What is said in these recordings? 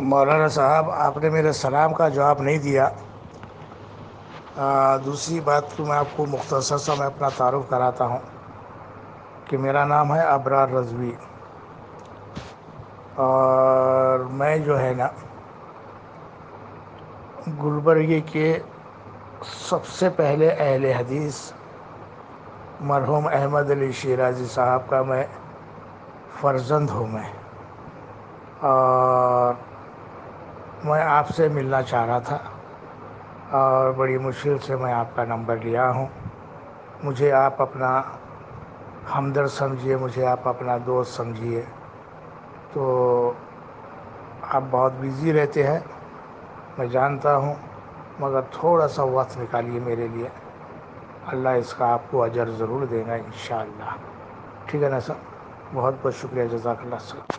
مولانا صاحب، آپ نے میرے سلام کا جواب نہیں دیا۔ دوسری بات کہ میں آپ کو مختصر سا میں اپنا تعارف کراتا ہوں کہ میرا نام ہے ابرار رضوی، اور میں جو ہے نا گلبرگے کے سب سے پہلے اہل حدیث مرحوم احمد علی شیرازی صاحب کا میں فرزند ہوں اور میں آپ سے ملنا چاہ رہا تھا، اور بڑی مشکل سے میں آپ کا نمبر لیا ہوں۔ مجھے آپ اپنا ہمدرد سمجھیے، مجھے آپ اپنا دوست سمجھیے۔ تو آپ بہت بزی رہتے ہیں، میں جانتا ہوں، مگر تھوڑا سا وقت نکالیے میرے لیے، اللہ اس کا آپ کو اجر ضرور دے گا انشاءاللہ۔ ٹھیک ہے نا سر؟ بہت بہت شکریہ، جزاک اللہ سر۔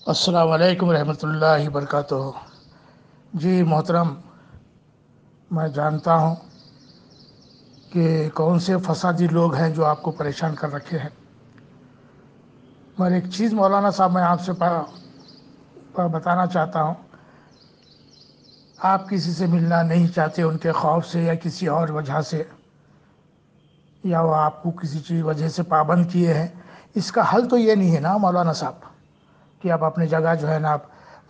السلام علیکم رحمۃ اللہ وبرکاتہ۔ جی محترم، میں جانتا ہوں کہ کون سے فسادی لوگ ہیں جو آپ کو پریشان کر رکھے ہیں، مگر ایک چیز مولانا صاحب میں آپ سے بتانا چاہتا ہوں، آپ کسی سے ملنا نہیں چاہتے ان کے خوف سے یا کسی اور وجہ سے، یا وہ آپ کو کسی چیز وجہ سے پابند کیے ہیں، اس کا حل تو یہ نہیں ہے نا مولانا صاحب کہ آپ اپنی جگہ جو ہے نا آپ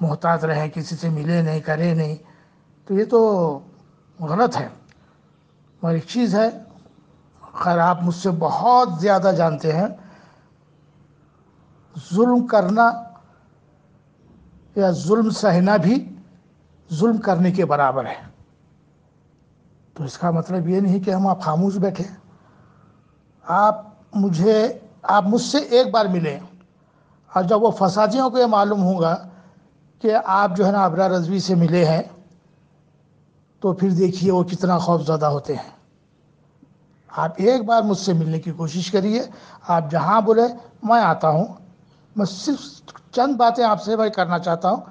محتاط رہیں، کسی سے ملے نہیں، کرے نہیں، تو یہ تو غلط ہے۔ اور ایک چیز ہے، خیر آپ مجھ سے بہت زیادہ جانتے ہیں، ظلم کرنا یا ظلم سہنا بھی ظلم کرنے کے برابر ہے۔ تو اس کا مطلب یہ نہیں کہ ہم آپ خاموش بیٹھے۔ آپ مجھ سے ایک بار ملیں، اور جب وہ فسادیوں کو یہ معلوم ہوگا کہ آپ جو ہے نا ابرار رضوی سے ملے ہیں، تو پھر دیکھیے وہ کتنا خوف زدہ ہوتے ہیں۔ آپ ایک بار مجھ سے ملنے کی کوشش کریے، آپ جہاں بولے میں آتا ہوں۔ میں صرف چند باتیں آپ سے میں کرنا چاہتا ہوں،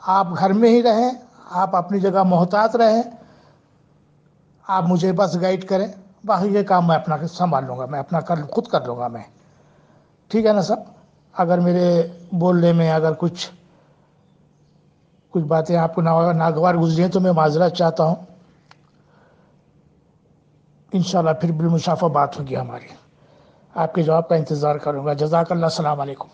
آپ گھر میں ہی رہیں، آپ اپنی جگہ محتاط رہیں، آپ مجھے بس گائیڈ کریں، باقی یہ کام میں اپنا سنبھال لوں گا، میں اپنا خود کر لوں گا میں۔ ٹھیک ہے نا سب؟ اگر میرے بولنے میں اگر کچھ باتیں آپ کو ناگوار گزری ہیں تو میں معذرت چاہتا ہوں۔ انشاءاللہ پھر بالمشافہ بات ہوگی ہماری۔ آپ کے جواب کا انتظار کروں گا۔ جزاک اللہ، السلام علیکم۔